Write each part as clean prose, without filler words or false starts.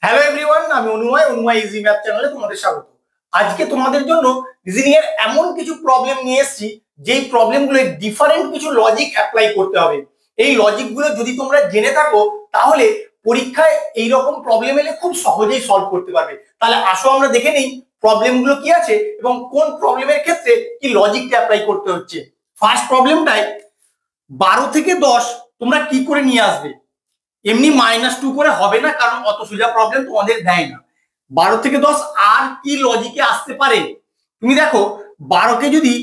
Hello everyone, আমি অনুময় easy math চ্যানেলে তোমাদের স্বাগত। আজকে তোমাদের জন্য রিজনিং এর এমন কিছু প্রবলেম নিয়ে এসেছি যেই প্রবলেমগুলো ডিফারেন্ট কিছু লজিক অ্যাপ্লাই করতে হবে। এই লজিকগুলো যদি তোমরা জেনে থাকো তাহলে পরীক্ষায় এই রকম প্রবলেম এলে খুব সহজেই সলভ করতে পারবে। তাহলে আসো আমরা দেখে নেই প্রবলেমগুলো কি আছে এবং কোন প্রবলেমের ক্ষেত্রে কি লজিকটা অ্যাপ্লাই করতে হচ্ছে। ফার্স্ট প্রবলেমটাই 12 থেকে 10 তোমরা কি করে নিয়ে আসবে। এমনি -2 করে হবে না, কারণ অত সোজা প্রবলেম তোমাদের দেয় না। 12 থেকে 10 আর কি লজিকে আসতে পারে। তুমি দেখো 12কে যদি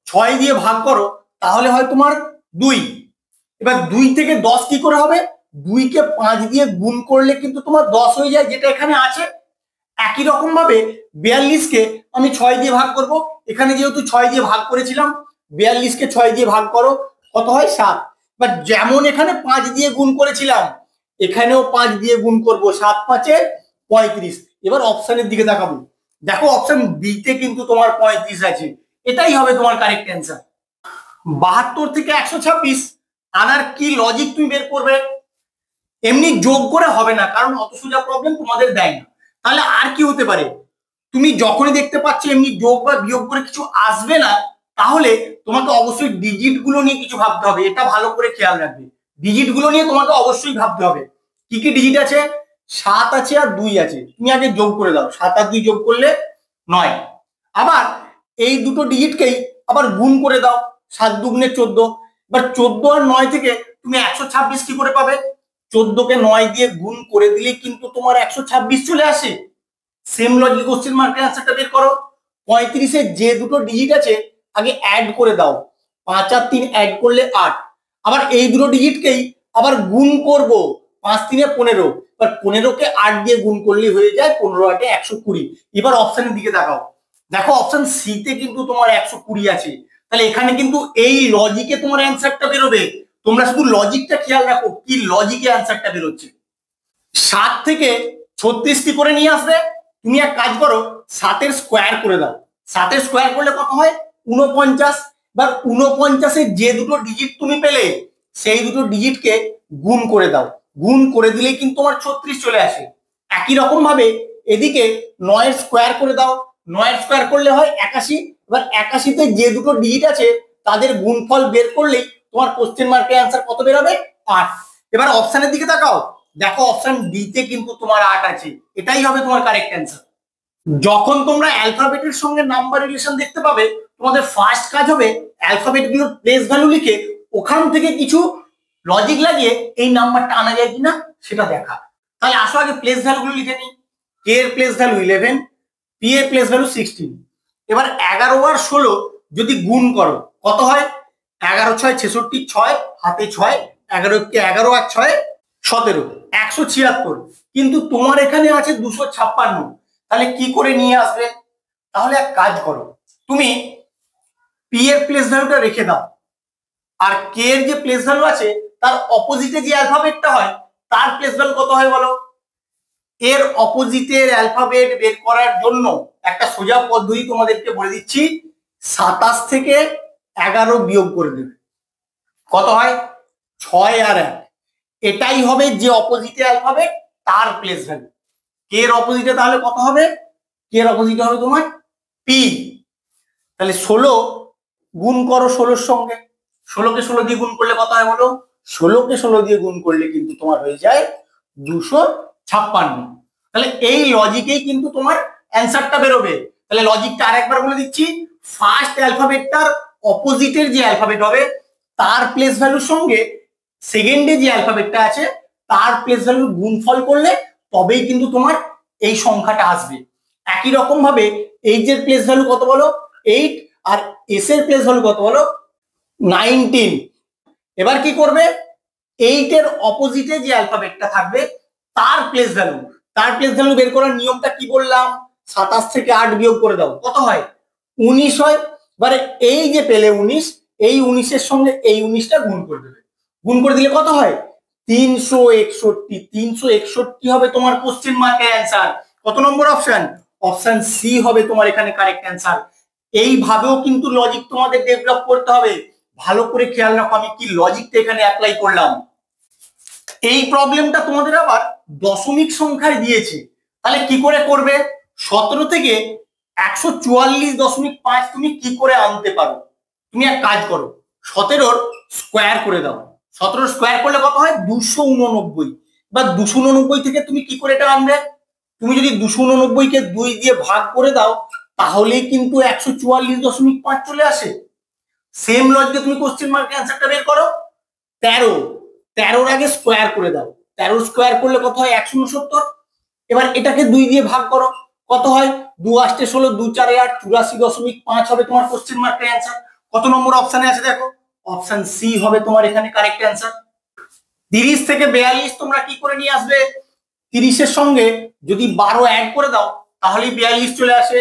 6 দিয়ে ভাগ করো তাহলে হয় তোমার 2। এবার 2 থেকে 10 কি করে হবে, 2কে 5 দিয়ে গুণ করলে কিন্তু তোমার 10 হয়ে যায়, যেটা এখানে আছে। একই রকম ভাবে 42কে আমি 6 দিয়ে ভাগ করব। এখানে যেহেতু 6 দিয়ে ভাগ করেছিলাম, 42কে 6 দিয়ে ভাগ করো, কত হয় 7। বাট যেমন এখানে 5 দিয়ে গুণ করেছিলাম এখানেও 5 দিয়ে গুণ করব, 7 5 35। এবার অপশনের দিকে দেখাবো, দেখো অপশন বি তে কিন্তু তোমার 35 আছে। এটাই হবে তোমার কারেক্ট অ্যান্সার। 72 থেকে 126 আনার কি লজিক তুমি বের করবে। এমনি যোগ করে হবে না, কারণ অত সোজা প্রবলেম তোমাদের দেয় না। তাহলে আর কি হতে পারে, তুমি যখনই দেখতে পাচ্ছ এমনি যোগ বা বিয়োগ করে কিছু আসবে না, তাহলে তোমাকে অবশ্যই ডিজিট গুলো নিয়ে কিছু ভাবতে হবে। এটা ভালো করে খেয়াল রাখবে, ডিজিট গুলো নিয়ে তোমাকে অবশ্যই ভাবতে হবে। কি কি ডিজিট আছে, 7 আছে আর 2 আছে। তুমি আগে যোগ করে দাও, 7 আর 2 যোগ করলে 9। আবার এই দুটো ডিজিটকেই আবার গুণ করে দাও, 7 দুগুণে 14। এবার 14 আর 9 থেকে তুমি 126 কি করে পাবে। 14কে 9 দিয়ে গুণ করে দিলে কিন্তু তোমার 126 চলে আসে। সেম লজিক কোশ্চেন মার্কের অ্যান্সারটা বের করো। 35 যে দুটো ডিজিট আছে আগে অ্যাড করে দাও, 5 আর 3 অ্যাড করলে 8। আবার এই দুটো ডিজিটকেই আবার গুণ করব, 5 3 15। এবার 15কে 8 দিয়ে গুণ করলে হয়ে যায় 15 8 120। এবার অপশনের দিকে দেখাও, দেখো অপশন সি তে কিন্তু তোমার 120 আছে। তাহলে এখানে কিন্তু এই লজিকে তোমার অ্যান্সারটা বেরোবে। তোমরা শুধু লজিকটা খেয়াল রাখো কি লজিকে অ্যান্সারটা বেরোচ্ছে। 7 থেকে 36 কি করে নিয়ে আসবে, তুমি এক কাজ করো, 7 স্কোয়ার করে দাও। 7 স্কোয়ার করলে কত হয় 49। এবার 49 যে দুটো ডিজিট তুমি পেলে সেই দুটো ডিজিটকে গুণ করে দাও, গুণ করে দিলেই কিন্তু তোমার 36 চলে আসে। একই রকম ভাবে এদিকে 9 স্কোয়ার করে দাও, 9 স্কোয়ার করলে হয় 81। এবার 81 যে দুটো ডিজিট আছে তাদের গুণফল বের করলেই তোমার কোশ্চেন মার্কের অ্যান্সার কত বেরোবে, 8। এবার অপশনের দিকে তাকাও, দেখো অপশন ডি তে কিন্তু তোমার 8 আছে। এটাই হবে তোমার কারেক্ট অ্যান্সার। যখন তোমরা অ্যালফাবেটের সঙ্গে নাম্বার রিলেশন দেখতে পাবে, তোমাদের ফার্স্ট কাজ হবে অ্যালফাবেট গুলোর প্লেস ভ্যালু লিখে ওখান থেকে কিছু লজিক লাগিয়ে এই নাম্বারটা আনা যায় কিনা সেটা দেখা। তাহলে আসো আগে প্লেস ভ্যালু গুলো লিখে নিই। কে এর প্লেস ভ্যালু 11, পি এর প্লেস ভ্যালু 16। এবার 11 আর 16 যদি গুণ করো কত হয়, 11 6 66, 6 হাতে 6, 11 কে 11 আর 6 17, 176। কিন্তু তোমার এখানে আছে 256। তাহলে কি করে নিয়ে আসবে, তাহলে এক কাজ করো, তুমি পি এর প্লেস ভ্যালুটা রেখে দাও, আর কে এর যে প্লেস ভ্যালু আছে তার অপোজিটে যে অ্যালফাবেটটা হয় তার প্লেস ভ্যালু কত হয় বলো। এর অপোজিটের অ্যালফাবেট বের করার জন্য একটা সোজা পদ্ধতি তোমাদেরকে বলে দিচ্ছি, 27 থেকে 11 বিয়োগ করে দেবে, কত হয় 6 আর 1। এটাই হবে যে অপোজিটে অ্যালফাবেট তার প্লেস ভ্যালু। কে এর অপোজিটে তাহলে কত হবে, কে এর অপোজিটে হবে তোমার পি। তাহলে 16 গুণ করো 16 সঙ্গে, 16কে 16 দিয়ে গুণ করলে কত হয় বলো, 16কে 16 দিয়ে গুণ করলে কিন্তু তোমার হয়ে যায় 256। তাহলে এই লজিকেই কিন্তু তোমার অ্যান্সারটা বেরোবে। তাহলে লজিকটা আরেকবার বলে দিচ্ছি, ফার্স্ট অ্যালফাবেটটার অপোজিটের যে অ্যালফাবেট হবে তার প্লেস ভ্যালুর সঙ্গে সেকেন্ডে যে অ্যালফাবেটটা আছে তার প্লেস ভ্যালুর গুণফল করলে তবেই কিন্তু তোমার এই সংখ্যাটা আসবে। একই রকম ভাবে এইচ এর প্লেস ভ্যালু কত বলো 8, আর এস এর প্লেস ভ্যালু কত বলো 19। এবার কি করবে, 8 এর অপোজিটে যে অ্যালফাবেটটা থাকবে তার প্লেস ভ্যালু, তার প্লেস ভ্যালু বের করার নিয়মটা কি বললাম, 27 থেকে 8 বিয়োগ করে দাও, কত হয় 19 হয়। এবারে এই যে পেলে 19, এই 19 এর সঙ্গে এই 19টা গুণ করে দেবে, গুণ করে দিলে কত হয় 361। 361 হবে তোমার কোশ্চেন মার্কের অ্যান্সার। কত নম্বর অপশন, অপশন সি হবে তোমার এখানে কারেক্ট অ্যান্সার। এইভাবেও কিন্তু লজিক তোমাদের ডেভেলপ করতে হবে। ভালো করে খেয়াল রাখো আমি কি লজিকটা এখানে অ্যাপ্লাই করলাম। এই প্রবলেমটা তোমাদের আবার দশমিক সংখ্যায় দিয়েছে, তাহলে কি করে করবে? 17 থেকে 144.5 তুমি কি করে আনতে পারো? তুমি এক কাজ করো, 17 স্কোয়ার করে দাও। 17 স্কোয়ার করলে কত হয়? 289। বা 289 থেকে তুমি কি করে এটা আনবে? তুমি যদি 289 কে 2 দিয়ে ভাগ করে দাও তাহলেই কিন্তু 144.5 চলে আসে। সেম লজিকে তুমি কোশ্চেন মার্কের অ্যান্সারটা বের করো। 13 আগে স্কোয়ার করে দাও। 13 স্কোয়ার করলে কত হয়? 169। এবার এটাকে 2 দিয়ে ভাগ করো, কত হয়? 2 8 16, 2 4 8, 84.5 হবে তোমার কোশ্চেন মার্কের অ্যান্সার। কত নম্বর অপশনে আছে দেখো? অপশন সি হবে তোমার এখানে কারেক্ট অ্যান্সার। 30 থেকে 42 তোমরা কি করে নিয়ে আসবে? 30 এর সঙ্গে যদি 12 অ্যাড করে দাও তাহলেই 42 চলে আসে।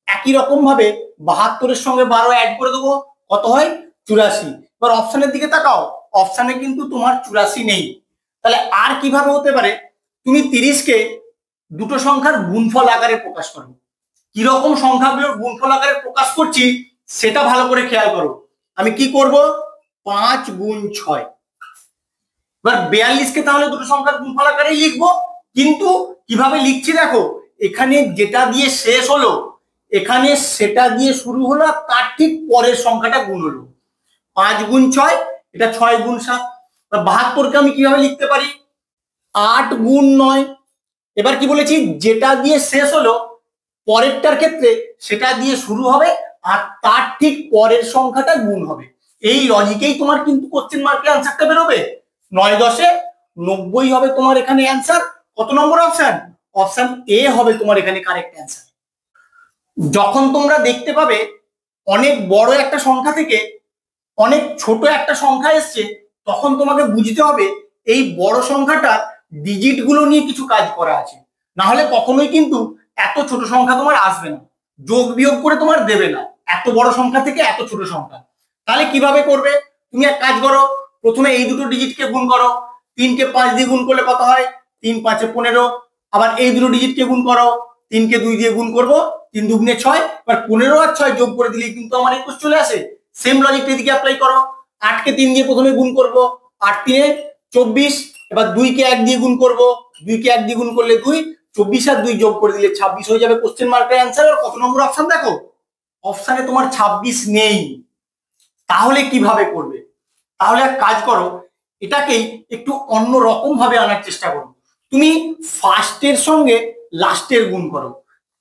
একই রকম ভাবে 72 এর সঙ্গে 12 অ্যাড করে দেবো, কত হয়? 84। এবার অপশনের দিকে তাকাও, অপশনে কিন্তু তোমার 84 নেই। তাহলে আর কিভাবে হতে পারে? তুমি 30 কে দুটো সংখ্যার গুণফল আকারে প্রকাশ করো। কিরকম সংখ্যাগুলোর গুণফল আকারে প্রকাশ করছি সেটা ভালো করে খেয়াল করো। আমি কি করব? 5 গুণ 6। এবার 42 কে তাহলে দুটো সংখ্যার গুণফল আকারে লিখবো, কিন্তু কিভাবে লিখছি দেখো, এখানে যেটা দিয়ে শেষ হলো এখানে সেটা দিয়ে শুরু হলো, আর তার ঠিক পরের সংখ্যাটা গুণ হলো। 5 গুণ 6, এটা 6 গুণ 7। 72 কে আমি কিভাবে লিখতে পারি? 8 গুণ 9। এবার কি বলেছি? যেটা দিয়ে শেষ হলো পরেরটার ক্ষেত্রে সেটা দিয়ে শুরু হবে আর তার ঠিক পরের সংখ্যাটা গুণ হবে। এই লজিকেই তোমার কিন্তু কোশ্চেন মার্কের অ্যান্সারটা বেরোবে। 9 10 90 হবে তোমার এখানে অ্যান্সার। কত নম্বর অপশন? অপশন এ হবে তোমার এখানে কারেক্ট অ্যান্সার। যখন তোমরা দেখতে পাবে অনেক বড় একটা সংখ্যা থেকে অনেক ছোট একটা সংখ্যা এসছে, তখন তোমাকে বুঝতে হবে এই বড় সংখ্যাটা ডিজিট গুলো নিয়ে কিছু কাজ করা আছে, না হলে কখনোই কিন্তু এত ছোট সংখ্যা তোমার আসবে না, যোগ বিয়োগ করে তোমার দেবে না এত বড় সংখ্যা থেকে এত ছোট সংখ্যা। তাহলে কিভাবে করবে? তুমি এক কাজ করো, প্রথমে এই দুটো ডিজিটকে গুণ করো। 3 কে 5 দিয়ে গুণ করলে কত হয়? 3 5 15। আবার এই দুটো ডিজিটকে গুণ করো, 3 কে 2 দিয়ে গুণ করবো, 3 2 6। এবার 15 আর 6 যোগ করে দিলেই কিন্তু আমার 21 চলে আসে। সেম লজিকটা এদিকে অ্যাপ্লাই করো। 8 কে 3 দিয়ে প্রথমে গুণ করব, 8 3 24। এবার 2 কে 1 দিয়ে গুণ করব, 2 কে 1 দিয়ে গুণ করলে 2, 24 আর 2 যোগ করে দিলে 26 হয়ে যাবে কোশ্চেন মার্কের অ্যান্সার। আর কত নম্বর অপশন দেখো? অপশনে তোমার 26 নেই। তাহলে কিভাবে করবে? তাহলে এক কাজ করো, এটাকেই একটু অন্য রকম ভাবে আনার চেষ্টা করো। তুমি ফার্স্টের সঙ্গে লাস্টের গুণ করো।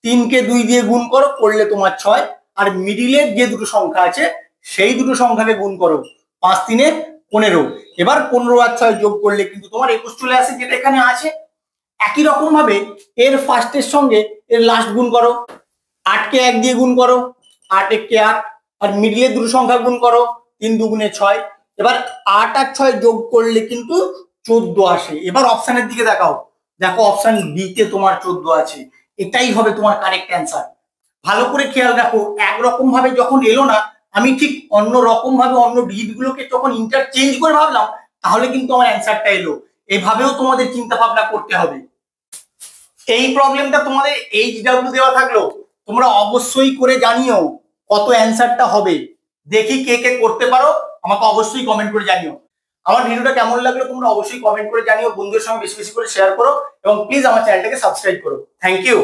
3 কে 2 দিয়ে গুণ করো, করলে তোমার 6। আর মিডিলের যে দুটো সংখ্যা আছে সেই দুটো সংখ্যাকে গুণ করো, 5 3 15। এবার 15 আর 6 যোগ করলে কিন্তু তোমার 21 চলে আসে, যেটা এখানে আছে। একই রকম ভাবে এর ফার্স্টের সঙ্গে এর লাস্ট গুণ করো। 8 কে 1 দিয়ে গুণ করো, 8 1 কে 8। আর মিডিলের দুটো সংখ্যা গুণ করো, 3 2 6। এবার 8 আর 6 যোগ করলে কিন্তু 14 আসে। এবার অপশনের দিকে দেখাও, দেখো অপশন বি তে তোমার 14 আছে। এটাই হবে তোমার কারেক্ট অ্যান্সার। ভালো করে খেয়াল রাখো, একরকম ভাবে যখন এলো না, আমি ঠিক অন্য রকম ভাবে অন্য ডিজিট গুলোকে যখন ইন্টারচেঞ্জ করে ভাবলাম, তাহলে কিন্তু আমার অ্যান্সারটা এলো। এইভাবেও তোমাদের চিন্তা ভাবনা করতে হবে। এই প্রবলেমটা তোমাদের HW দেওয়া থাকলো, তোমরা অবশ্যই করে জানিও কত অ্যান্সারটা হবে। দেখি কে কে করতে পারো, আমাকে অবশ্যই কমেন্ট করে জানিও। আমার ভিডিওটা কেমন লাগলো তোমরা অবশ্যই কমেন্ট করে জানিও। বন্ধুদের সঙ্গে বেশি বেশি করে শেয়ার করো এবং প্লিজ আমার চ্যানেলটাকে সাবস্ক্রাইব করো। Thank you.